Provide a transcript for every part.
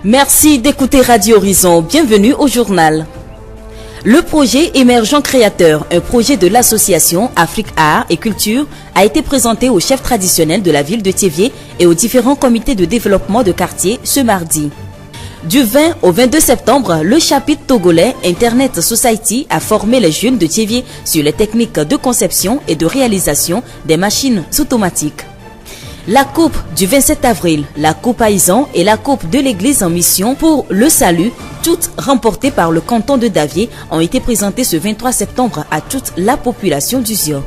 Merci d'écouter Radio Horizon. Bienvenue au journal. Le projet Émergent Créateur, un projet de l'association Afrique Art et Culture, a été présenté au chef traditionnel de la ville de Thiévié et aux différents comités de développement de quartier ce mardi. Du 20 au 22 septembre, le chapitre togolais Internet Society a formé les jeunes de Thiévié sur les techniques de conception et de réalisation des machines automatiques. La coupe du 27 avril, la coupe paysan et la coupe de l'église en mission pour le salut, toutes remportées par le canton de Davié, ont été présentées ce 23 septembre à toute la population du Zio.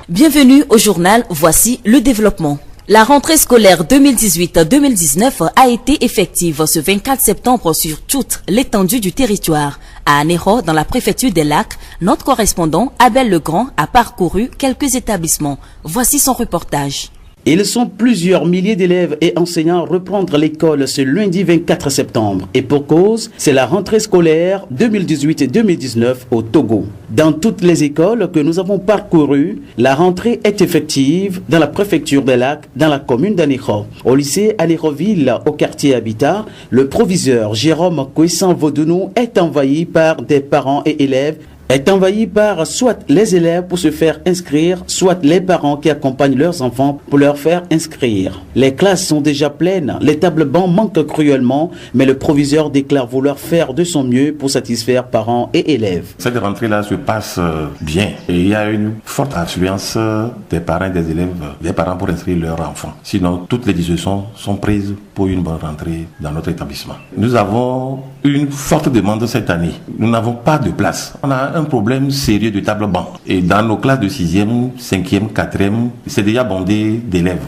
Bienvenue au journal, voici le développement. La rentrée scolaire 2018-2019 a été effective ce 24 septembre sur toute l'étendue du territoire. À Anéro, dans la préfecture des Lacs, notre correspondant Abel Legrand a parcouru quelques établissements. Voici son reportage. Ils sont plusieurs milliers d'élèves et enseignants à reprendre l'école ce lundi 24 septembre. Et pour cause, c'est la rentrée scolaire 2018-2019 au Togo. Dans toutes les écoles que nous avons parcourues, la rentrée est effective dans la préfecture des Lacs, dans la commune d'Anéro. Au lycée Anéroville, au quartier Habitat, le proviseur Jérôme Kouissan-Vaudounou est envahi par des parents et élèves soit les élèves pour se faire inscrire, soit les parents qui accompagnent leurs enfants pour leur faire inscrire. Les classes sont déjà pleines, les tables bancs manquent cruellement, mais le proviseur déclare vouloir faire de son mieux pour satisfaire parents et élèves. Cette rentrée-là se passe bien et il y a une forte affluence des parents et des élèves, des parents pour inscrire leurs enfants. Sinon, toutes les dispositions sont prises pour une bonne rentrée dans notre établissement. Nous avons une forte demande cette année. Nous n'avons pas de place. On a un problème sérieux de table banc. Et dans nos classes de 6e, 5e, 4e, c'est déjà bondé d'élèves.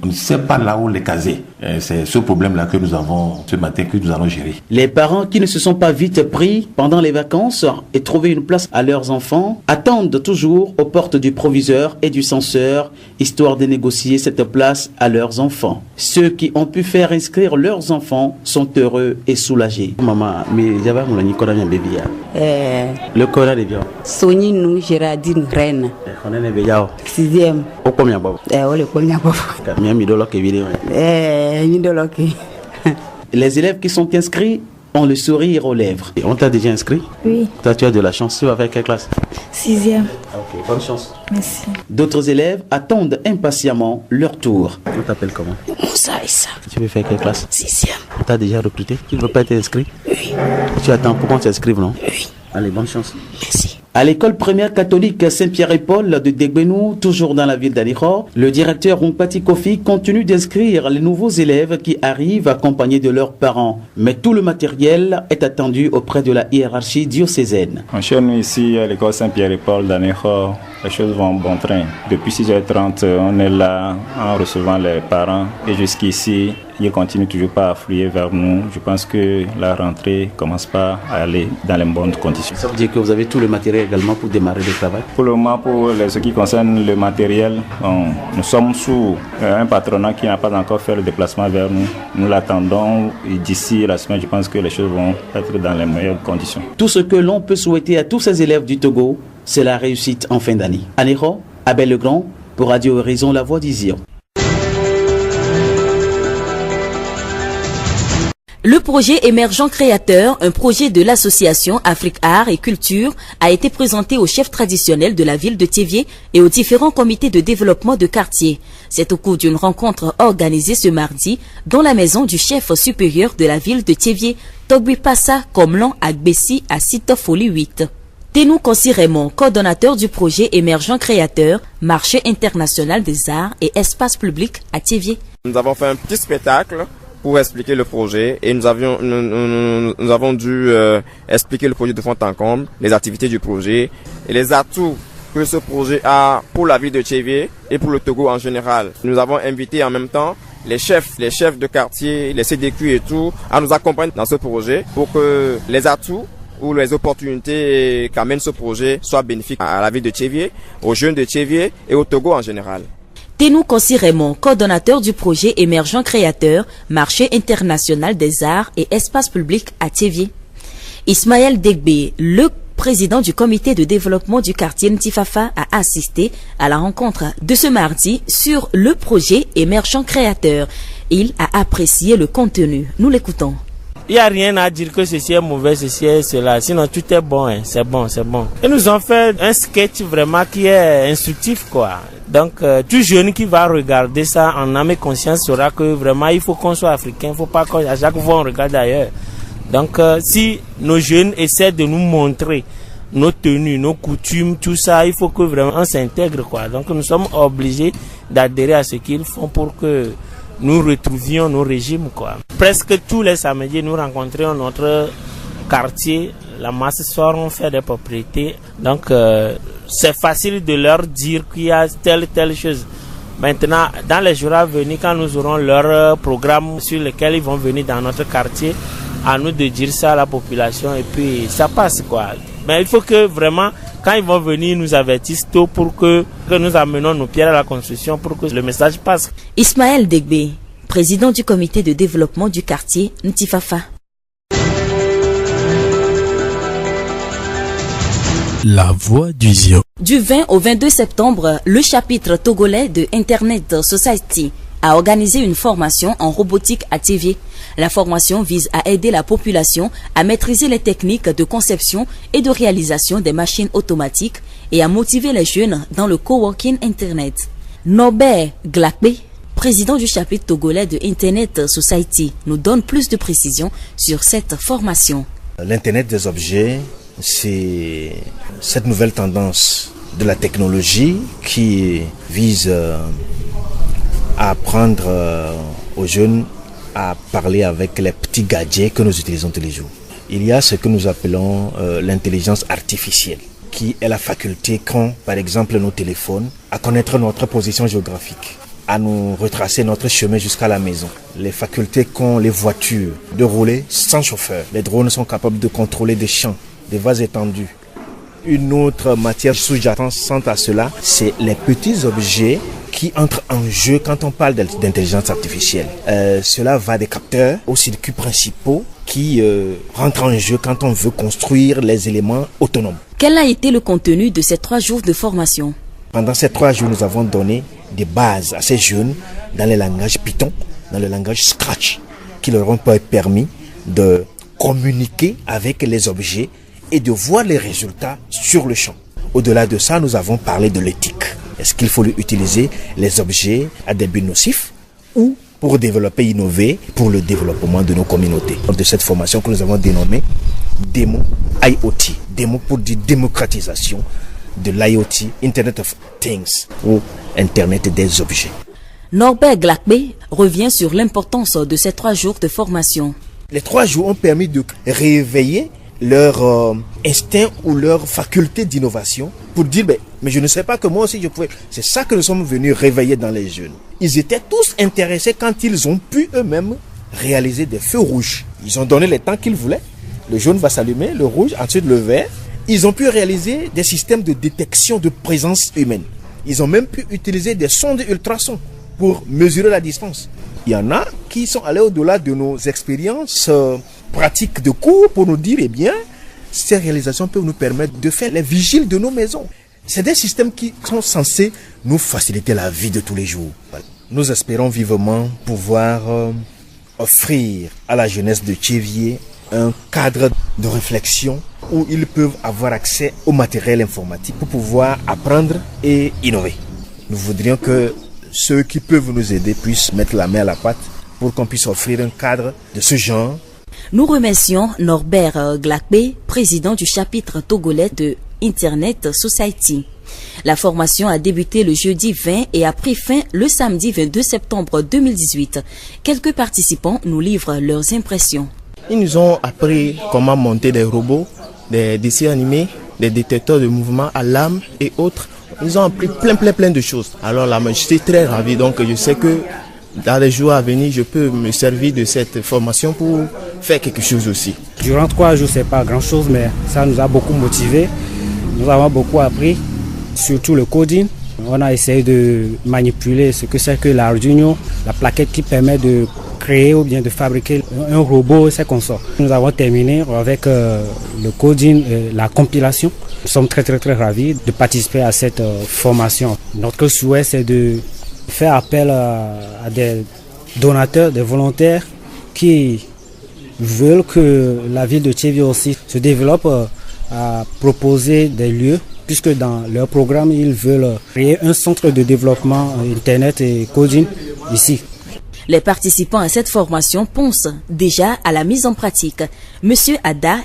On ne sait pas là où les caser. C'est ce problème-là que nous avons ce matin, que nous allons gérer. Les parents qui ne se sont pas vite pris pendant les vacances et trouvé une place à leurs enfants attendent toujours aux portes du proviseur et du censeur, histoire de négocier cette place à leurs enfants. Ceux qui ont pu faire inscrire leurs enfants sont heureux et soulagés. Maman, mais j'avais un bébé. Le corps est bien. Soni nous Gérardine Reine. On est bien. 6e. Au combien baba? Le combien baba? Les élèves qui sont inscrits ont le sourire aux lèvres. Et on t'a déjà inscrit? Oui. Toi, tu as de la chance. Tu vas avec quelle classe? 6e. Ok, bonne chance. Merci. D'autres élèves attendent impatiemment leur tour. On t'appelle comment? Moussa Issa. Tu veux faire quelle classe? 6e. On t'a déjà recruté? Tu ne veux pas être inscrit? Oui. Tu attends pour qu'on t'inscrive, non? Oui. Allez, bonne chance. Merci. À l'école primaire catholique Saint-Pierre-et-Paul de Degbenou, toujours dans la ville d'Anéro, le directeur Rumpati Kofi continue d'inscrire les nouveaux élèves qui arrivent accompagnés de leurs parents. Mais tout le matériel est attendu auprès de la hiérarchie diocésaine. Chez nous ici à l'école Saint-Pierre-et-Paul d'Anéro, les choses vont en bon train. Depuis 6h30, on est là en recevant les parents et jusqu'ici, ils continuent toujours pas à affluer vers nous. Je pense que la rentrée commence pas à aller dans les bonnes conditions. Ça veut dire que vous avez tout le matériel également pour démarrer le travail? Pour le moment, pour ce qui concerne le matériel, nous sommes sous un patronat qui n'a pas encore fait le déplacement vers nous. Nous l'attendons et d'ici la semaine, je pense que les choses vont être dans les meilleures conditions. Tout ce que l'on peut souhaiter à tous ces élèves du Togo, c'est la réussite en fin d'année. Anéro, Abel Legrand, pour Radio Horizon, la voix d'Isio. Le projet Émergent Créateur, un projet de l'association Afrique Art et Culture, a été présenté au chef traditionnel de la ville de Thiévié et aux différents comités de développement de quartier. C'est au cours d'une rencontre organisée ce mardi dans la maison du chef supérieur de la ville de Thiévié, Togbi Passa Komlan Agbessi à Sitofoli 8. Tenou Konsi Raymond, coordonnateur du projet Émergent Créateur, marché international des arts et espace public à Thiévié. Nous avons fait un petit spectacle pour expliquer le projet et nous avons dû expliquer le projet de fond en comble, les activités du projet et les atouts que ce projet a pour la ville de Thiévié et pour le Togo en général. Nous avons invité en même temps les chefs de quartier, les CDQ et tout, à nous accompagner dans ce projet pour que les atouts ou les opportunités qu'amène ce projet soient bénéfiques à la ville de Thiévié, aux jeunes de Thiévié et au Togo en général. Tenou Konsi Raymond, coordonnateur du projet Émergent Créateur, marché international des arts et espace public à Thiévié. Ismaël Degbe, le président du comité de développement du quartier Ntifafa, a assisté à la rencontre de ce mardi sur le projet émergent créateur. Il a apprécié le contenu. Nous l'écoutons. Il n'y a rien à dire que ceci est mauvais, ceci est cela. Sinon, tout est bon, hein. C'est bon, c'est bon. Ils nous ont fait un sketch vraiment qui est instructif, quoi. Donc, tout jeune qui va regarder ça en âme et conscience saura que vraiment, il faut qu'on soit africain. Il ne faut pas qu'à chaque fois on regarde ailleurs. Donc, si nos jeunes essaient de nous montrer nos tenues, nos coutumes, tout ça, il faut que vraiment on s'intègre, quoi. Donc, nous sommes obligés d'adhérer à ce qu'ils font pour que nous retrouvions nos régimes, quoi. Presque tous les samedis, nous rencontrions notre quartier. La masse soir, on fait des propriétés. Donc, c'est facile de leur dire qu'il y a telle chose. Maintenant, dans les jours à venir, quand nous aurons leur programme sur lequel ils vont venir dans notre quartier, à nous de dire ça à la population et puis ça passe, quoi. Mais il faut que vraiment, quand ils vont venir, nous avertissent tôt pour que nous amenons nos pierres à la construction pour que le message passe. Ismaël Degbe, président du comité de développement du quartier Ntifafa. La voix du Zion. Du 20 au 22 septembre, le chapitre togolais de Internet Society a organisé une formation en robotique à TV. La formation vise à aider la population à maîtriser les techniques de conception et de réalisation des machines automatiques et à motiver les jeunes dans le coworking Internet. Norbert Glakbe, président du chapitre togolais de Internet Society, nous donne plus de précisions sur cette formation. L'Internet des objets, c'est cette nouvelle tendance de la technologie qui vise à apprendre aux jeunes à parler avec les petits gadgets que nous utilisons tous les jours. Il y a ce que nous appelons l'intelligence artificielle, qui est la faculté qu'ont, par exemple, nos téléphones, à connaître notre position géographique, à nous retracer notre chemin jusqu'à la maison. Les facultés qu'ont les voitures de rouler sans chauffeur. Les drones sont capables de contrôler des champs, des vases étendus. Une autre matière sous-jacente à cela, c'est les petits objets qui entrent en jeu quand on parle d'intelligence artificielle. Cela va des capteurs aux circuits principaux qui rentrent en jeu quand on veut construire les éléments autonomes. Quel a été le contenu de ces 3 jours de formation? Pendant ces 3 jours, nous avons donné des bases à ces jeunes dans le langage Python, dans le langage Scratch, qui leur ont permis de communiquer avec les objets et de voir les résultats sur le champ. Au-delà de ça, nous avons parlé de l'éthique. Est-ce qu'il faut utiliser les objets à des buts nocifs ou pour développer, innover pour le développement de nos communautés? De cette formation que nous avons dénommée Démo IoT, Démo pour dire démocratisation de l'IoT, Internet of Things ou Internet des objets. Norbert Glakbe revient sur l'importance de ces 3 jours de formation. Les 3 jours ont permis de réveiller leur instinct ou leur faculté d'innovation pour dire mais je ne sais pas que moi aussi je pouvais. C'est ça que nous sommes venus réveiller dans les jeunes. Ils étaient tous intéressés quand ils ont pu eux-mêmes réaliser des feux rouges. Ils ont donné le temps qu'ils voulaient. Le jaune va s'allumer, le rouge, ensuite le vert. Ils ont pu réaliser des systèmes de détection de présence humaine. Ils ont même pu utiliser des sondes ultrasons pour mesurer la distance. Il y en a qui sont allés au-delà de nos expériences pratiques de cours pour nous dire, eh bien, ces réalisations peuvent nous permettre de faire les vigiles de nos maisons. C'est des systèmes qui sont censés nous faciliter la vie de tous les jours. Nous espérons vivement pouvoir offrir à la jeunesse de Tchévié un cadre de réflexion où ils peuvent avoir accès au matériel informatique pour pouvoir apprendre et innover. Nous voudrions que ceux qui peuvent nous aider puissent mettre la main à la pâte pour qu'on puisse offrir un cadre de ce genre. Nous remercions Norbert Glakbe, président du chapitre togolais de Internet Society. La formation a débuté le jeudi 20 et a pris fin le samedi 22 septembre 2018. Quelques participants nous livrent leurs impressions. Ils nous ont appris comment monter des robots, des dessins animés, des détecteurs de mouvement à lame et autres. Ils ont appris plein de choses. Alors là, je suis très ravi. Donc je sais que dans les jours à venir, je peux me servir de cette formation pour faire quelque chose aussi. Durant 3 jours, c'est pas grand chose, mais ça nous a beaucoup motivés. Nous avons beaucoup appris, surtout le coding. On a essayé de manipuler ce que c'est que l'Arduino, la plaquette qui permet de créer ou bien de fabriquer un robot et ses consorts. Nous avons terminé avec le coding, la compilation. Nous sommes très ravis de participer à cette formation. Notre souhait, c'est de faire appel à des donateurs, des volontaires qui veulent que la ville de Thiévié aussi se développe à proposer des lieux, puisque dans leur programme, ils veulent créer un centre de développement Internet et coding ici. Les participants à cette formation pensent déjà à la mise en pratique. Monsieur Ada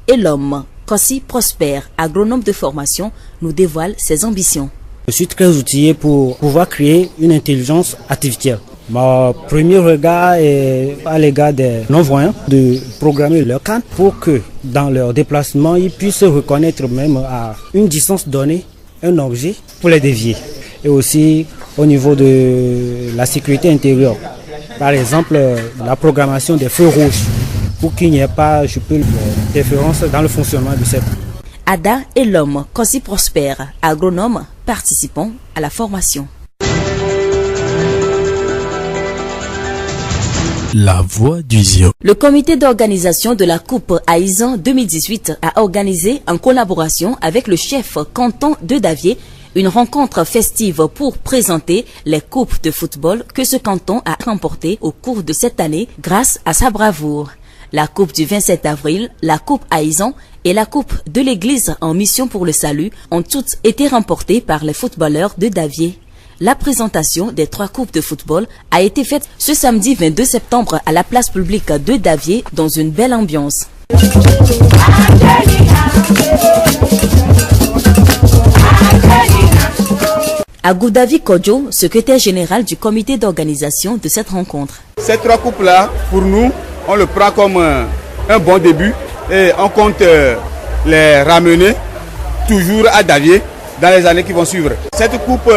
et l'homme, Kossi Prosper, agronome de formation, nous dévoile ses ambitions. Je suis très outillé pour pouvoir créer une intelligence artificielle. Mon premier regard est à l'égard des non-voyants de programmer leur canne pour que dans leur déplacement, ils puissent reconnaître même à une distance donnée un objet pour les dévier. Et aussi au niveau de la sécurité intérieure. Par exemple, la programmation des feux rouges pour qu'il n'y ait pas, d'interférence dans le fonctionnement du secteur. Ada et l'homme, Kossi Prosper, agronome, participant à la formation. La voix du Zion. Le comité d'organisation de la Coupe Aïzan 2018 a organisé en collaboration avec le chef canton de Davié une rencontre festive pour présenter les coupes de football que ce canton a remportées au cours de cette année grâce à sa bravoure. La coupe du 27 avril, la coupe Aïzan et la coupe de l'église en mission pour le salut ont toutes été remportées par les footballeurs de Davié. La présentation des 3 coupes de football a été faite ce samedi 22 septembre à la place publique de Davié dans une belle ambiance. Agoudavi Kodjo, secrétaire général du comité d'organisation de cette rencontre. Ces 3 coupes-là, pour nous, on le prend comme un bon début et on compte les ramener toujours à Davié dans les années qui vont suivre. Cette coupe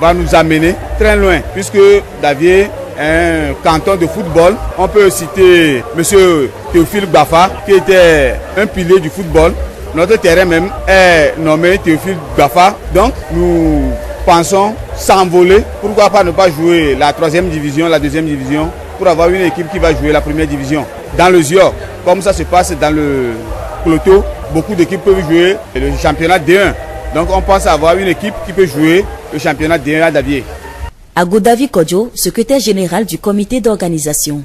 va nous amener très loin puisque Davié est un canton de football. On peut citer M. Théophile Bafa qui était un pilier du football. Notre terrain même est nommé Théophile Bafa. Donc nous pensons s'envoler. Pourquoi pas ne pas jouer la 3e division, la 2e division pour avoir une équipe qui va jouer la 1re division. Dans le Zior, comme ça se passe dans le Cloto, beaucoup d'équipes peuvent jouer le championnat D1. Donc on pense avoir une équipe qui peut jouer le championnat D1 à Davié. Agoudavi Kodjo, secrétaire général du comité d'organisation.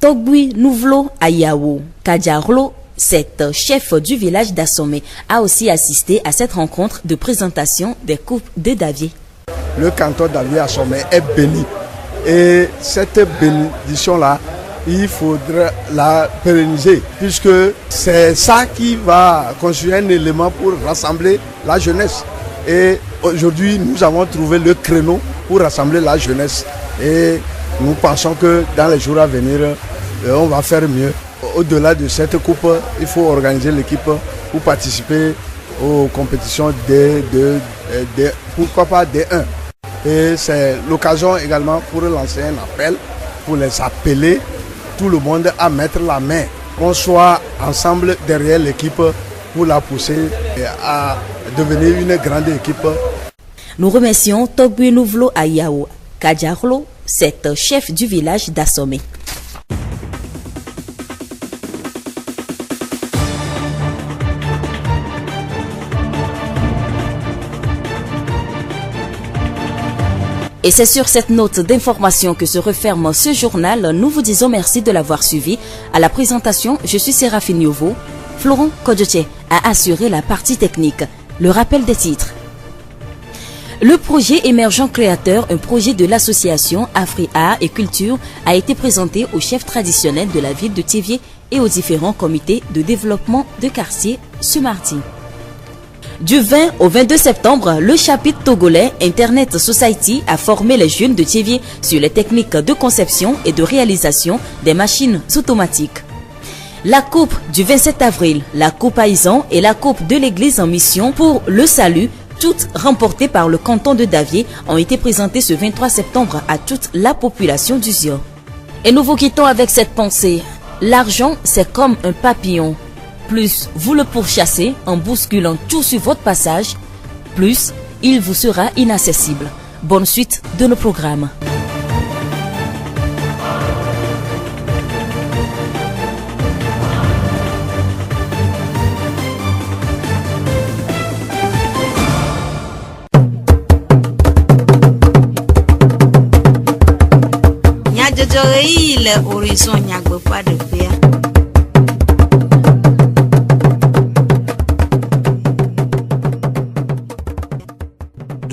Togbui Nouvlo Ayawo Kadjarlo, cet chef du village d'Assomé, a aussi assisté à cette rencontre de présentation des coupes de Davié. Le canton Davié Assomé est béni. Et cette bénédiction-là, il faudra la pérenniser, puisque c'est ça qui va construire un élément pour rassembler la jeunesse. Et aujourd'hui, nous avons trouvé le créneau pour rassembler la jeunesse. Et nous pensons que dans les jours à venir, on va faire mieux. Au-delà de cette coupe, il faut organiser l'équipe pour participer aux compétitions pourquoi pas D1. Et c'est l'occasion également pour lancer un appel, pour les appeler, tout le monde à mettre la main, qu'on soit ensemble derrière l'équipe pour la pousser à devenir une grande équipe. Nous remercions Togbui Nouvlo Ayao Kadjarlo, cet chef du village d'Assomé. Et c'est sur cette note d'information que se referme ce journal. Nous vous disons merci de l'avoir suivi. À la présentation, je suis Séraphine Yovo. Florent Kodjotier a assuré la partie technique. Le rappel des titres. Le projet émergent créateur, un projet de l'association Afri-Art et Culture, a été présenté au chef traditionnel de la ville de Thiévié et aux différents comités de développement de quartier ce mardi. Du 20 au 22 septembre, le chapitre togolais Internet Society a formé les jeunes de Thiévié sur les techniques de conception et de réalisation des machines automatiques. La coupe du 27 avril, la coupe Aïzan et la coupe de l'église en mission pour le salut, toutes remportées par le canton de Davié, ont été présentées ce 23 septembre à toute la population du Zior. Et nous vous quittons avec cette pensée. L'argent, c'est comme un papillon. Plus vous le pourchassez en bousculant tout sur votre passage, plus il vous sera inaccessible. Bonne suite de nos programmes. Adzɔɣeyiɣi le Horizon Nyagbeƒãɖeƒea.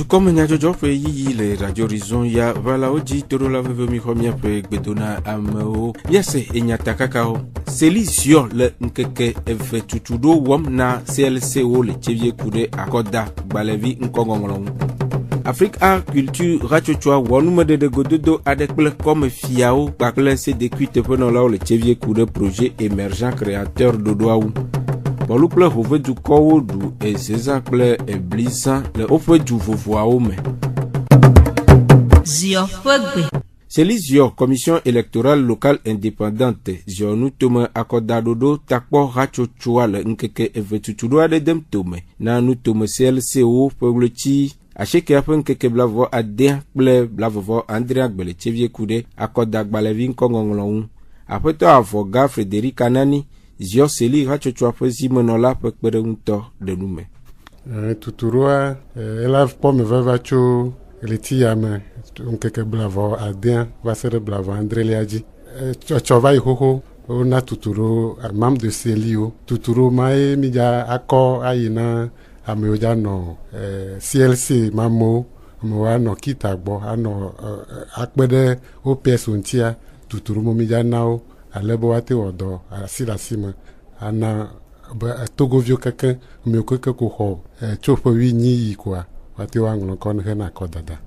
Comme nyadzɔdzɔ ƒe yiyi le Radio Horizon ya valawo dzi toɖo la veve mi xɔ miaƒe gbedona amewo miase enyatakakawo seli ziɔ le ŋkeke eve tutuɖo wɔm na CLCwo le tsevie ku ɖe akɔda gbalẽvi ŋkɔŋɔŋlɔ ŋu. Afrique Art Culture ratsotsoa wɔ numeɖeɖe gododo aɖe kple kɔmefiawo kpakple sedekui teƒenɔlawo le tsevie ku ɖe projet émergent créateur ɖoɖoawo. Bɔlu kple hovedukɔwo ɖu ezezã kple eblizã le woƒe du vovoawo me. Ziɔ ƒe gbe. Seli ziɔ commission électorale locale indépendante ziɔ nutome akɔdaɖoɖo takpɔ hatsotsoa le ŋkeke eve tutuɖo aɖe dem tome na nutome CLCwo ƒe ɣleti asiekea ƒe ŋkeke blavɔ adea kple blavɔvɔ Andrea Gbeletsevie ku ɖe akɔdagbalẽvi ŋkɔŋɔŋlɔ ŋu. Aƒetɔ Avɔga Frédéric Anani ziɔ seli hatsotsoa ƒe zimenɔla ƒe kpeɖeŋutɔ ɖe nu me. Tutuɖoa ela kpɔ me vava tso ɣleti ya me ŋkeke blavɔ adea va se ɖe blavɔ adrelia dzi. Tsɔ va yi xoxo wona tutuɖo mam de seliwo. Tutuɖo mae mi dza akɔ ayi na amewo dza nɔ CLC mamewo amewo anɔ kita gbɔ anɔ akpe ɖe wo PS ŋutia tutuɖo mo mi dza na wo. Ale be woate wɔ dɔ asi le asi me ana be togoviwo keke amewo keke ko xɔ tso ƒe 8 yi koa woate woaŋlɔ kɔ hena akɔdada.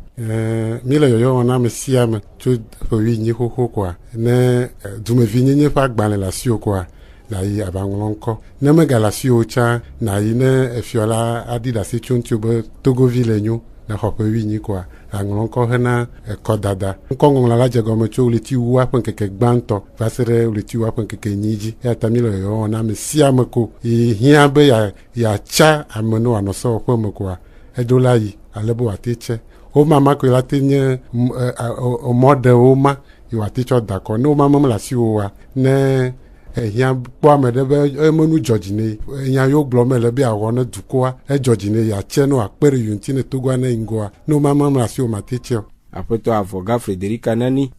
Mi le yɔyɔ wɔm na ame sia ame tso ƒe 8 xoxo koa ne dumevi nyenye ƒe agbalẽ le asiwo koa nayi abaŋlɔ ŋkɔ. Ne mega le asiwo tsã nayi ne efiɔla aɖi ɖe asi tso ŋuti be togovi le nyo na xɔ ƒe 8 koa aŋlɔ ŋkɔ hena kɔdada. Ŋkɔŋɔŋlɔ la dze gɔme tso ɣleti 10 ƒe ŋkeke gbãtɔ va se ɖe ɣleti 10 ƒe ŋkeke 9 dzi. Eya ta mi le yɔyɔ wɔm na ame sia ame ko hiã be yeatsa ame ne wòanɔ sewɔƒe me koa eɖo la yi ale be wòate tse. Wo mama koe la te nye mɔ ɖewo ma yi wòate tsɔ da kɔ. Ne wo mama le asiwo wa ne hiã kpɔ ame ɖe be emenu dzɔdzi ne nya yewo gblɔ me le be awɔ ne dukɔa edzɔdzi ne yatse ne wòakpe ɖe ŋuti ne togoa ne ŋgɔa ne wo mama le asiwo mate tse o. Aƒetɔ Avɔga Frédéric Anani.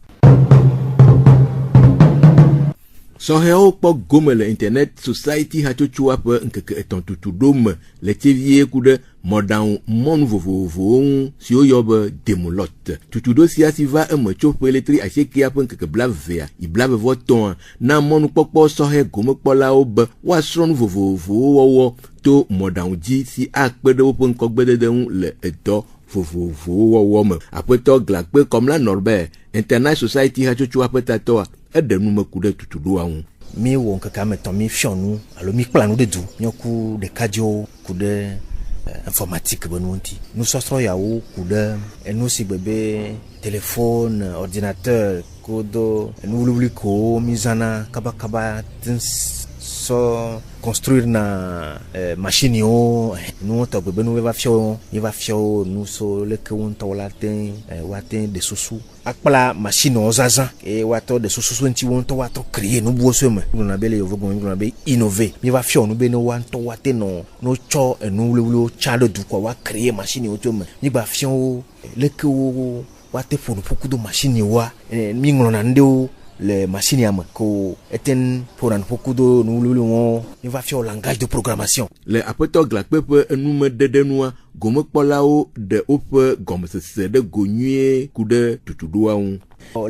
Sɔhɛwo kpɔ gome le Internet Society hatsotsoa ƒe ŋkeke etɔ̃ tutuɖo me le tsevie ku ɖe mɔɖaŋu mɔnu vovovowo ŋu siwo yɔ be demolot. Tutuɖo sia si va eme tso ƒe letri asiekea ƒe ŋkeke blavea yi blavevɔtɔa na mɔnukpɔkpɔ sɔhɛ gomekpɔlawo be woasrɔ̃ nu vovovowo wɔwɔ to mɔɖaŋu dzi si akpe ɖe woƒe ŋkɔgbedede ŋu le edɔ vovovowo wɔwɔ me. Aƒetɔ Glakpe Kɔmla Norbert Internet Society hatsotsoa ƒe tatɔa eɖe nume ku ɖe tutuɖoa ŋu. Mi wɔ ŋkeke ame etɔ̃ mi fiɔ nu alo mi kpla nu ɖe du míɔku ɖekadzɛwo ku ɖe informatique be nu ŋuti. Nusɔsrɔ̃ yawo ku ɖe enu si gbe be téléphone, ordinateur kodo enu wliwli kowo mi zãna kabakaba sɔ construire na machiniwo nu tɔgbe be nu va fiɔ nu so leke wo ŋutɔ la te woate de susu akpla machiniwo zazã eye woatɔ de susu ŋuti wo ŋutɔ woatɔ créer nu buwo so me gblɔna be le yevu gɔme gblɔna be innover mi va fiɔ nu be ne woantɔ woate nɔ no tsɔ enu wliwliwo tsã ɖe dukɔa wa créer machiniwo tso me mi gba fiɔ wo leke wo woate ƒo nu ƒoku do machiniwoa mi ŋlɔna ŋɖewo le machine me ko eten ƒona ƒoku do nu wliwli wo mi va fiɔ langage de programmation. Le aƒetɔ Glakpe ƒe enumeɖeɖenua gomekpɔlawo ɖe woƒe gɔmesese ɖe go nyuie ku ɖe tutuɖoa ŋu.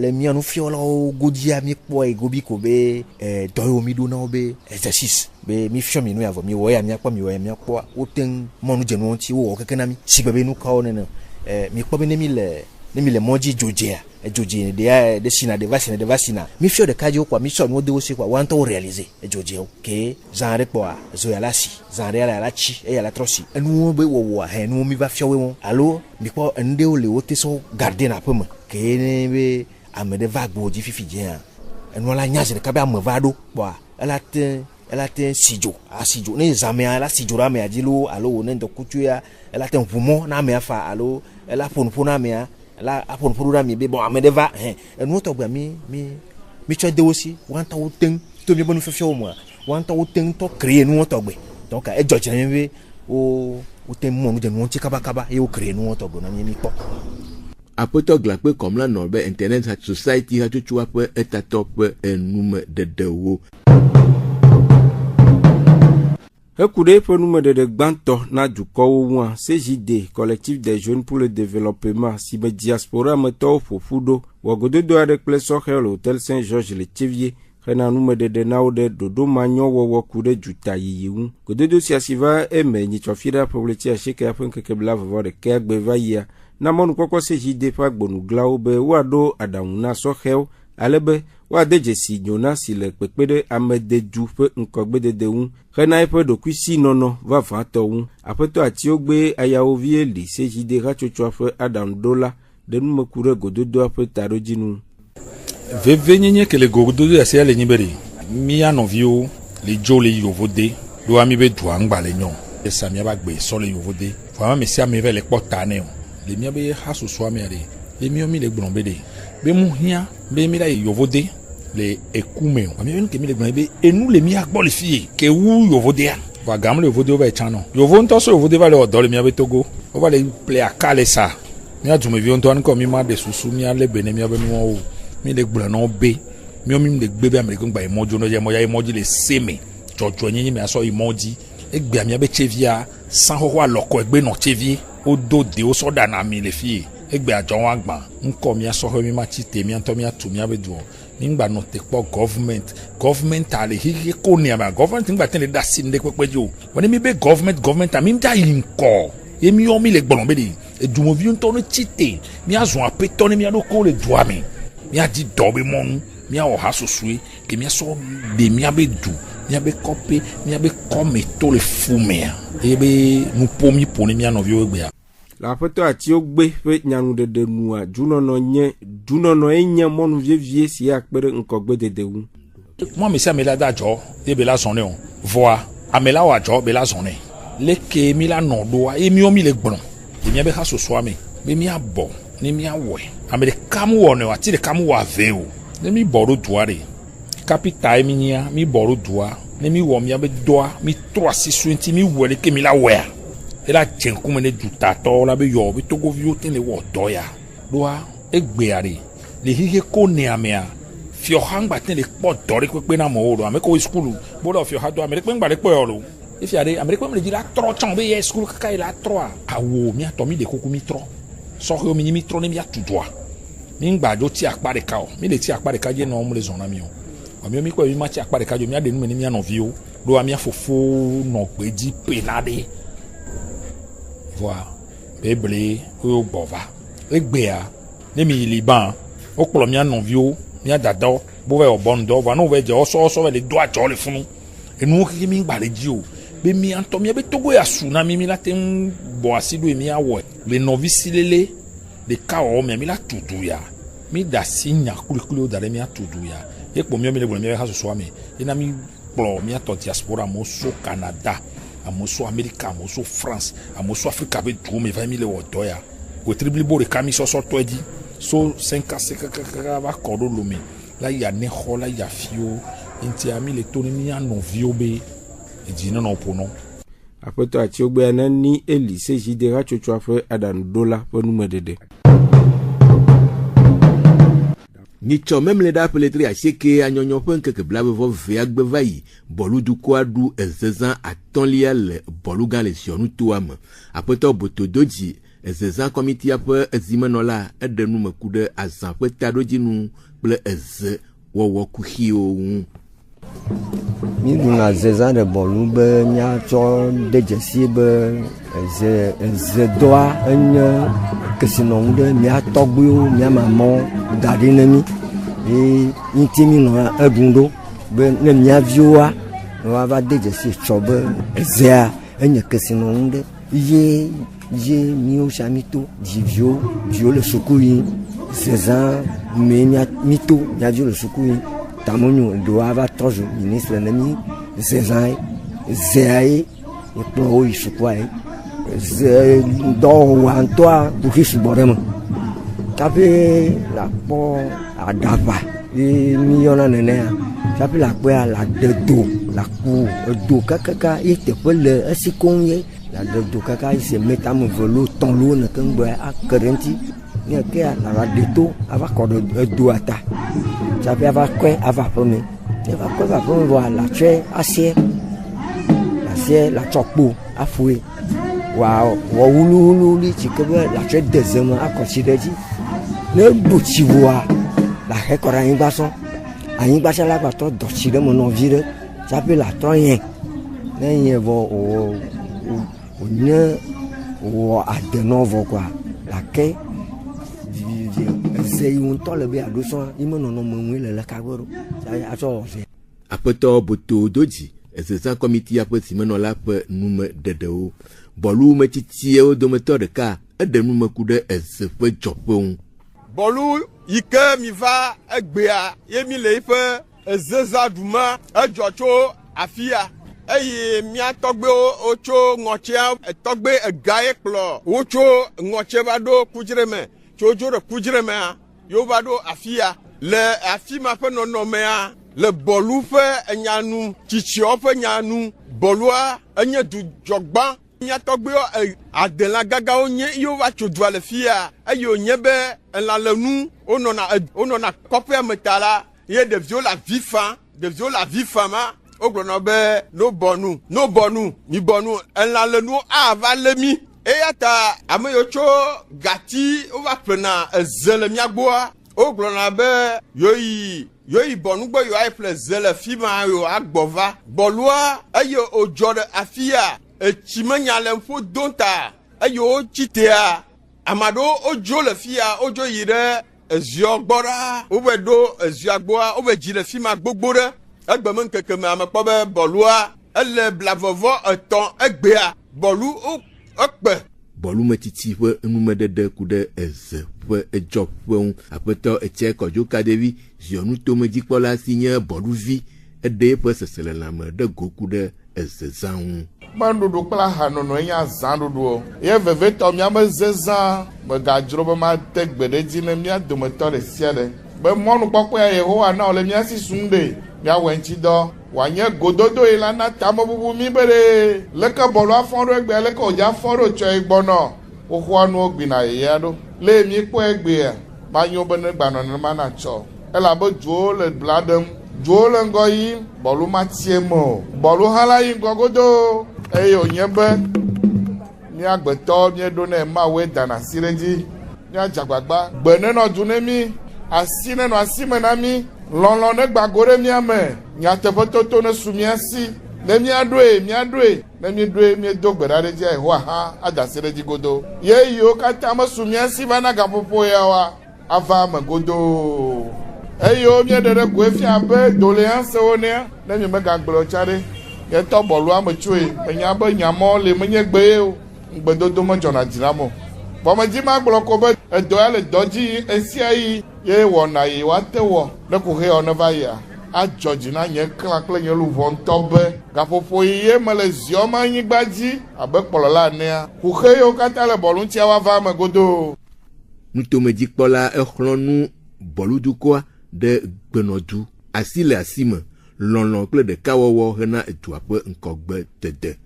Le mia nufiɔlawo godia mi kpɔe gobi ko be dɔyiwo mi ɖo na wo be exercice be mi fiɔ mi nu ya vɔ mi wɔ ya miakpɔ mi wɔ ya miakpɔ wote mɔnu dze nu ŋuti wowɔ keke na mi si gbe be nu kawo nene mi kpɔ be ne mi le mɔdzi dzodzea edzodze de sina de va sina mi fiɔ ɖekadzɛwo kɔa mi sɔ nuwo de wo si kɔa woantɔ wo réaliser edzodzewo ke zã ɖe kpɔa zo ya la si zã ɖe la tsi eya la trɔ si enuwo be wɔwɔa hɛ enuwo mi va fiɔ wo alo mi kpɔ enu ɖewo le wo te sɔ garder na aƒe me ke ne be ame ɖe va gbo dzi fifi dzea enua la nya zi ɖeka be ame va ɖo kpɔa ela te sidzo asidzo ne zãmea ela sidzo ɖe amea dzi lo alo wo ne ŋdɔkutsuea ela te ʋu mɔ na amea fa alo ela ƒonuƒo na amea la aƒonuƒo ɖa mi be bon ame ɖe va enuwo tɔgbe mi tsɔ de wo si woantɔ wo teŋ to mi be nufiafiawo mea woantɔ wo teŋ tɔ créer nuwo tɔgbe donc edzɔdzi na mi be wo teŋ mɔ nu dze nuwo ŋuti kabakaba eye wo créer nuwo tɔgbe na mi kpɔ. aƒetɔ glakpe kɔm la nɔ be internet society hatsotsoa ƒe etatɔ ƒe enume dedewo. Eku ɖe eƒe numedede gbãtɔ na dukɔwo ŋua, CJD, collectif des jeunes pour le développement, si me diaspora metɔwo ƒoƒu ɖo wɔ gododo aɖe kple sɔhɛ le hôtel Saint-Georges le Tchevie hena numedede na wo ɖe ɖoɖo manyɔwɔwɔ ku ɖe dzuta yiyi ŋu. Gododo sia si va eme nyitsɔfi ɖe ƒe asieke ƒe ŋkeke bla vevɔ ɖeka agbe va yia na mɔnukpɔkpɔ CJD ƒe agbonuglawo be woaɖo aɖaŋu na sɔhɛwo ale be woade dzesi nyona si le kpekpe ɖe amededu ƒe ŋkɔgbedede ŋu hena eƒe ɖokuisi nɔnɔ vavãtɔ ŋu. Aƒetɔ Atiogbe ayawo vie li CJD hatsotsoa ƒe aɖaŋuɖola ɖe numeku ɖe gododoa ƒe taɖodzinu. Veve nyenye ke le gododo ya sia le nyi be ɖe mía nɔviwo le dzo le yovode ɖo ami be dua ŋgba le nyɔ esa mía ba gbe sɔ le yovode vɔa ame sia ame va le kpɔ ta ne o le mía be ha sosoa mea ɖe le mía mi le gblɔ be ɖe be mu hiã be mi la yi yovode le ekume o mi ke mi le gblɔ be enu le mía gbɔ le fie ke wu yovodea vɔa gam le yovodewo va yi tsã nɔ yovo ŋutɔ so yovode va le ɔdɔ le mía be Togo wo va le ple aka le sa mía dumeviwo ŋutɔ anikɔ mi ma ɖe susu mía le be ne mía be nuwo mi le gblɔ nɔ be mi le gbe be ame ɖeka ŋgba yi mɔdzo no ya mɔdzi le seme dzɔdzɔ nyenye mi asɔ yi mɔdzi egbea mía be Tchevia sanxɔxɔ alɔkɔ egbe nɔ Tchevie wo do dewo sɔ ɖana mi le fie egbea dzɔ wa gbã ŋkɔ mía sɔhɛ mi ma tsi te mía ŋutɔ mía tu mía be du mi ŋgba nɔ te kpɔ gɔvmɛnt ale xixe ko nea ma gɔvmɛnt ŋgba te le da si ne kpekpe dzi o wɔne mi be gɔvmɛnt a mi da yi ŋkɔ ye mi yɔ mi le gblɔ be de edumovi ŋutɔ ne tsi te mía zɔ aƒetɔ ne mía ɖokuiwo le dua me mía di dɔ be mɔnu mía wɔ ha susue ke mía sɔ de mía be du mía be kɔpe mía be kɔme to le fu mea eye be nuƒo mi ƒo ne mía nɔviwo gbea. Le aƒetɔ Atiogbe ƒe nyanuɖeɖe nua dunɔnɔe nye mɔnu vievie si akpe ɖe ŋkɔgbedede ŋu. Mo ame sia ame la da adzɔ ye be la zɔ ne o vɔa ame la wɔ adzɔ be la zɔ ne leke mi la nɔ ɖoa ye mi le gblɔ le mía be ha sosoa me be mía bɔ ne mía wɔe ame ɖeka mu wɔ ne o ati ɖeka mu wɔ ave o ne mi bɔ ɖo dua ɖe kapita ye mi nyia mi bɔ ɖo dua ne mi wɔ mía be dɔa mi trɔ asi sue ŋuti mi wɔe leke mi la wɔea ela dze ŋkume ne dutatɔ la be yɔ be togoviwo te le wɔ dɔ ya ɖoa egbea ɖe le xixe ko nea mea fiɔxa ŋgba te le kpɔ dɔ ɖe kpekpe na amewo ɖo ame ko yi skulu bo ɖe fiɔxa do ame ɖe kpe ŋgba ɖe kpɔ yɔ lo efia ɖe ame ɖe kpe me le dzi la trɔ tsã be ye skulu kaka yi la trɔa awo míatɔ mi ɖe kuku mi trɔ sɔhɛwo mi nyi mi trɔ ne mía tu dua mi ŋgba dzo ti akpa ɖeka o mi le ti akpa ɖeka dzi nɔ mo le zɔ na mi o ame mi kɔ mi ma ti akpa ɖeka dzo mía ɖe nume ne mía nɔviwo ɖoa mía fofo nɔ gbe dzi pena ɖe voa beble wo gbɔ va egbea ne mi yi Liban wo kplɔ mía nɔviwo mía dadawo bo va wɔ bɔ ŋdɔ voa ne wo va dze wɔsɔwɔsɔ va le do adzɔ le funu enuwo keke mi ŋgba le dzi o be mía ŋutɔ mía be Togo ya su na mi la te ŋu bɔ asi ɖo mía wɔe le nɔvi si lele ɖeka wɔwɔ mea mi la tudu ya mi da si nya kulikuliwo da ɖe mía tudu ya ye kpɔ mía mi le gblɔ mía ha sosoa me yena mi kplɔ mía tɔ diaspora amewo so Canada amewo so Amerika amewo so France amewo so Afrika be duwo me va mi le wɔ dɔ ya wetri blibo ɖeka mi sɔsɔ tɔe dzi so senkase kakaka va kɔ ɖo lome la yi anexɔ la yi afiwo ŋuti ami le to ne mía nɔviwo be edzi nenɔ ƒonɔ. Aƒetɔ Atiogbe ne ni eli CJD hatsotsoa ƒe aɖaŋuɖola ƒe numeɖeɖe. Nyitsɔ memle ɖa ƒeletri asieke anyɔnyɔ ƒe ŋkeke blavevɔ vea gbe va yi bɔludukɔa ɖu ezezã atɔ̃lia le bɔlugã le Ziɔnu toa me. Aƒetɔ Botododzi ezezã kɔmitia ƒe ezimenɔla eɖe nume ku ɖe azã ƒe taɖodzinu kple eze wɔwɔ kuxiwo ŋu. Mi ɖuna zezã ɖe bɔlu be míatsɔ de dzesi be ezedɔa enye kesinɔnu ɖe mía tɔgbuiwo mía mamɔwo da ɖi ne mi eye ŋuti mi nɔ eɖum ɖo be ne mía viwoa woava de dzesi tsɔ be ezea enye kesinɔnu ɖe ye míwo sia mi to viwo le suku yi zezã me mi to mía viwo le suku yi tamonyo do ava trɔ zu ministre ne mi zezã zea ye ekplɔ wo yi sukua ye ze dɔwɔwɔa ŋutɔa buki sugbɔ ɖe me kape la kpɔ aɖaʋa ye mi yɔna nenea kape la kpɔa la de do la ku edo kakaka ye teƒe le esi koŋ ye la de do kaka yi se metame velo tɔ̃ lo ne keŋ gbɔ ake ɖe ŋuti miake ava deto ava kɔ ɖe edo ata tsaƒe ava kɔe ava aƒeme ava kɔe va aƒeme vɔa latsɔe asiɛ latsɔ kpo afoe wɔ wuluwulu tsike be latsɔe de ze me akɔ tsi ɖe dzi ne ɖo tsi voa laxe kɔ ɖe anyigba sɔŋ anyigba sia la gbatɔ dɔ tsi ɖe me nɔvi ɖe tsaƒe latrɔ yɛ ne yɛ vɔ wònye wɔ adenɔvɔ kɔa gake eze yi ŋutɔ le be aɖo sɔŋ yi me nɔnɔme ŋue le kagbe ɖo atsɔ wɔ ze. Aƒetɔ Boto Dodzi ezezã kɔmitia ƒe simenɔla ƒe nume ɖeɖewo bɔlu metsitsiwo dometɔ ɖeka eɖe nume ku ɖe eze ƒe dzɔƒe ŋu. Bɔlu yi ke mi va egbea ye mi le yiƒe ezezã ɖuma edzɔ tso afia eye mía tɔgbewo wotso ŋɔtsia tɔgbe ega ye kplɔ wotso ŋɔtsia va ɖo kudzre me tso dzo ɖe kudzre mea yewo va ɖo afia le afi ma ƒe nɔnɔmea le bɔlu ƒe enyanu tsitsiwo ƒe nyanu bɔlua enye dudzɔgba mía tɔgbewo adelã gãgãwo nye yewo va tso dua le fia eye wònye be elã le nu wonɔna kɔƒea me ta la ye ɖeviwo le avi fam ma wogblɔna be no bɔnu mi bɔnu elã le nu ava le mi eya ta ame yiwo tso gati wova ƒlena eze le mía gbɔa wogblɔna be yoyi bɔnu gbɔ yewo aƒle ze le fi ma yewo agbɔ va bɔlua eye wodzɔ ɖe afia etsi menya le ƒo do ta eye wotsi tea ame aɖewo wodzo le fia wodzo yi ɖe eziɔ gbɔ ɖa wove ɖo ezia gbɔa wove dzi le fi ma gbogbo ɖe egbeme ŋkeke me ame kpɔ be bɔlua ele blavɔvɔ etɔ̃ egbea bɔlu ekpe. Bɔlu metsitsi ƒe enumeɖeɖe ku ɖe eze ƒe edzɔƒe ŋu aƒetɔ Etse Kɔdzo Kaɖevi ziɔnu tomedzikpɔla si nye bɔluvi eɖe eƒe seselelãme ɖe go ku ɖe eze zã ŋu. Mɔɖuɖu kple ahanono nye azãɖuɖuwo ye vevetɔ míame zezã megadzro be mate gbe ɖe dzi ne mía dometɔ ɖe sia ɖe be mɔnukpɔkpɔ ya Yehowa na wòle mía si sum ɖe míawɔ eŋuti dɔ wòanye gododo yi la na tame bubu mi be ɖe leke bɔlu afɔ ɖo egbea leke wòdze afɔ ɖo tsɔ gbɔnɔ woxɔa nuwo gbina yeyea ɖo le mi kpɔ egbea manyo be ne gbanɔ nenema na tsɔ elabe dzuwo le bla ɖem dzuwo le ŋgɔ yim bɔlu ma tie me o bɔlu hã la yi ŋgɔ godo eye wònye be míagbetɔ míeɖo ne Mawoe dana asi ɖe dzi míadze agbagba gbe nenɔ du ne mi asi nenɔ asi me na mi lɔlɔ ne gbago ɖe mía me nyateƒetoto ne su mía si ne míaɖoe ne míeɖoe míedo gbe ɖa ɖe dzi Yehowa hã ada asi ɖe dzi godo ye yiwo katã mesu mía si va na gaƒoƒo yawoa ava me godo eyiwo míeɖe ɖe goe fia be doléancewo ne mi megagblɔ tsa ɖe yetɔ bɔlua me tsoe menya be nyamɔ le menye gbe ye o gbedodo medzɔna dzi na mo bɔmedzi ma gblɔ ko be edɔ ya le dɔ dzi esia yi ye wɔna yi woate wɔ ne ko he wɔ ne va yia adzɔ dzi na nye klã kple nye luvɔ ŋutɔ be gaƒoƒo yi ye mele ziɔ ma anyigba dzi abe kplɔla enea kuxe yiwo katã le bɔlu ŋutia woava eme godo. Nutomedzikpɔla exlɔ̃nu bɔludukɔa ɖe gbenɔdu asi le asi me lɔlɔ kple ɖekawɔwɔ hena edua ƒe ŋkɔgbe dede.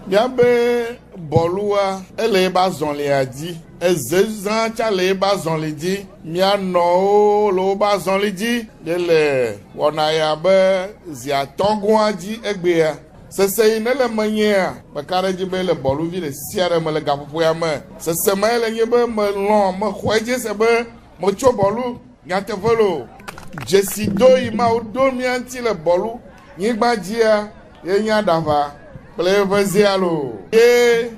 Míabe bɔlua ele eba zɔlia dzi eze zã tsa le eba zɔli dzi míanɔwo le woba zɔli dzi ye le wɔna ya be zi atɔ̃goa dzi egbea sese yi ne le menyea meka ɖe dzi be le bɔluvi ɖe sia ɖe me le gaƒoƒo ya me sese ma ye le nye be melɔ̃ mexɔe dzi se be metso bɔlu nyateƒe lo dzesi do yi ma wodo mía ŋuti le bɔlu nyigba dzia ye nye aɖaʋa kple eƒe zia lo ye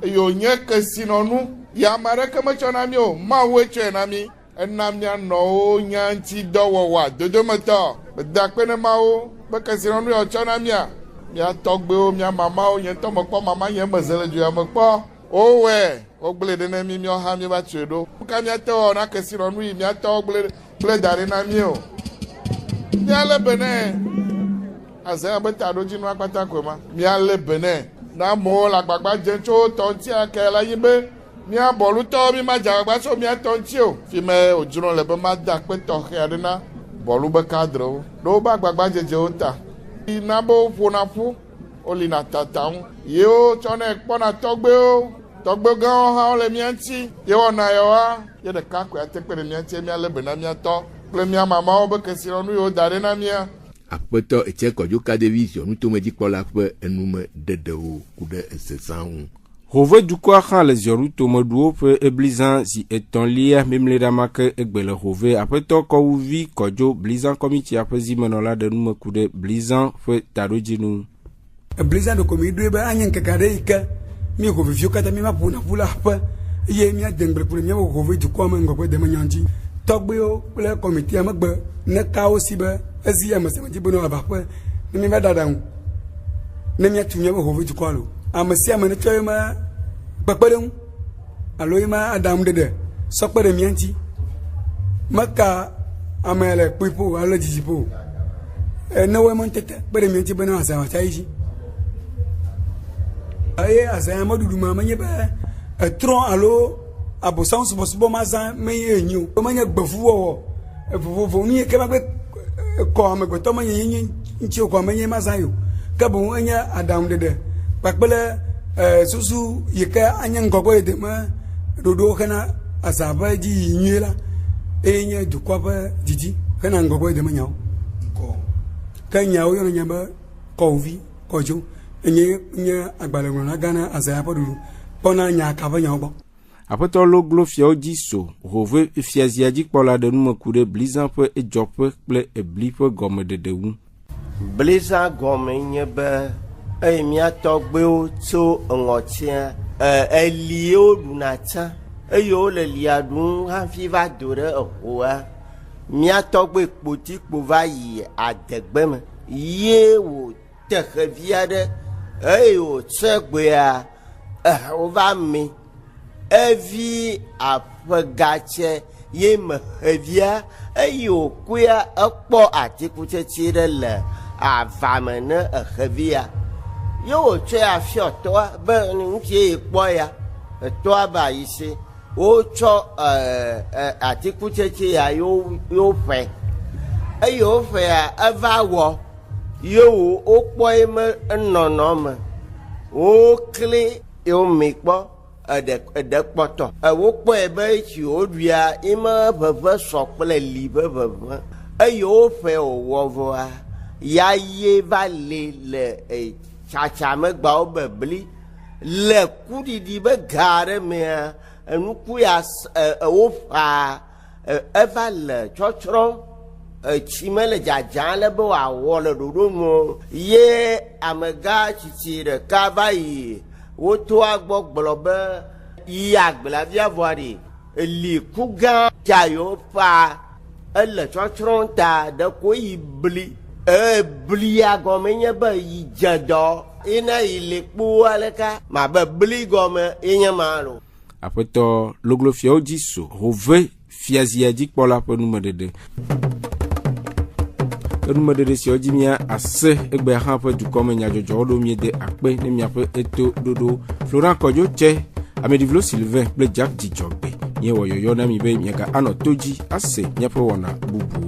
yònye kesinɔnu ya ame aɖeke metsɔ na mi o Mawoe tsɔe na mi ena míanɔwo nya ŋuti dɔwɔwɔa dodometɔ beda kpe ne Mawo be kesinɔnu ya wòtsɔ na mia mía tɔgbewo mía mamawo nye ŋutɔ mekpɔ mama nye meze le dzoya mekpɔ wowɔe wogblẽ ɖe ne mi míawo hã míeva tsoe ɖo ka míate wɔ na kesinɔnu yi míatɔwo gblẽ da ɖe na mi o míalé bene azẽ be ta ɖo dzi nu akpata koe ma míalé bene na amewo le agbagba dze tso tɔ ŋuti ake la nyi be mía bɔlutɔwo mi madze agbagba tso mía tɔ ŋuti o fi me wodzro le be mada akpe tɔxɛ aɖe na bɔlu be kadrewo ɖe wobe agbagba dzedzewo ta na be woƒona ƒu wolina tata ŋu yewo tsɔnɛ kpɔna tɔgbewo tɔgbe gãwo hã wole mía ŋuti ye wɔna yewoa ye ɖeka koe ate kpe ɖe mía ŋuti míalé be na míatɔ kple mía mamawo be kesinɔnu yiwo da ɖe na mía. Aƒetɔ etse kɔdzoka division nutomedzikpɔla ƒe enume dedewo ku ɖe ezezã ŋu. Hove dukɔa hã le zɔnutomeɖuwo ƒe eblizã zi etɔ̃lia memleɖama ke egbe le hove aƒetɔ kɔwuvi kɔdzo blizã kɔmitia ƒe zimenɔla ɖe nume ku ɖe blizã ƒe taɖodzinu. Blizã ɖeko mi ɖoe be anye ŋkeke aɖe yi ke mi hoveviwo katã mi ma ƒona ƒu le aƒe eye míade ŋgble kple míaƒe hove dukɔa me ŋgɔgbe demenye ŋuti. Tɔgbewo kple kɔmitia megbe ne kawo si be ezi ameseme dzi be ne abaƒe ne mi va ɖaɖa ŋu ne míatu míaƒe hove dukɔa lo. Ame sia ame ne tsɔ ye ma kpekpeɖeŋu alo ye ma aɖaŋu ɖeɖe sɔkpe ɖe mía ŋuti meka ame le kpuiƒo alo dzidziƒo ne wo mɔntete kpe ɖe mía ŋuti bena azã wòatsa yi dzi eye azã meɖuɖu me menye be etrɔ alo abosam subɔsubɔ ma zã menye enyi o menye gbevuwɔwɔ vovovo nu yi ke ma gbe kɔ amegbetɔ menye nye ŋuti o kɔ menye ma zã o ke boŋ enye aɖaŋu ɖeɖe kpakple susu yi ke anye ŋgɔgbe yi deme ɖoɖowo hena azã ƒe dzi yi nyuie la eye nye dukɔa ƒe didi hena ŋgɔgbe yi deme nyawo ke nyawo yɔna nya be kɔwuvi kɔdzo nye agbalẽŋlɔna gã na azã ƒe ɖoɖo kpɔna nya ka ƒe nyawo gbɔ. Aƒetɔ loglo fiawo dzi so hove fiazia dzikpɔla ɖe nume ku ɖe blizã ƒe edzɔƒe kple ebli ƒe gɔmeɖeɖe ŋu. Blizã gɔme nye be eye mía tɔgbewo tso eŋɔtia eliwo ɖuna tsã eye wole lia ɖum hafi va do ɖe ehoa mía tɔgbe kpotikpo va yi adegbe me ye wòte xevi aɖe eye wòtsɔ gbea wova me evi aƒegatse ye me xevia eye wòkoe ekpɔ atikutsetse ɖe le avame ne exevia ye wòtsɔe afiɔ tɔa be ŋuti ye kpɔ ya etɔa ba yi se wotsɔ atikutsetse ya yo ƒe eye woƒea eva wɔ ye wokpɔ ye me enɔnɔ me wokli ye wome kpɔ eɖe kpɔtɔ wokpɔe be tsi woɖuia ye me ʋeʋẽ sɔ kple li ƒe ʋeʋẽ eye woƒe wòwɔ vɔa ya ye va le tsatsamegbawo bebli le kuɖiɖi be ga aɖe mea enuku ya woƒa eva le tsɔtsrɔ̃ etsi mele dzadzam le be wòawɔ le ɖoɖo nu ye amegã tsitsi ɖeka va yi wotoa gbɔ gblɔ be yi agbleavia vɔa ɖi eli ku gã ta yewo ƒa ele tsɔtsrɔ̃ ta ɖe ko yi bli blia gɔme nye be yi dze dɔ yina yi le kpo aleka mabe bli gɔme yenye ma lo. Aƒetɔ loglo fiawo dzi so hove fiazia dzikpɔla ƒe numeɖeɖe. Enumeɖeɖe siawo dzi mía ase egbea hã ƒe dukɔme nyadzɔdzɔwo ɖo miede akpe ne miaƒe eto ɖoɖo Florent Kɔdzo tse Amedivlo Sylvain kple Jack Dzidzɔgbe nye wɔ yɔyɔ na mi be miaga anɔ to dzi ase miaƒe wɔna bubu.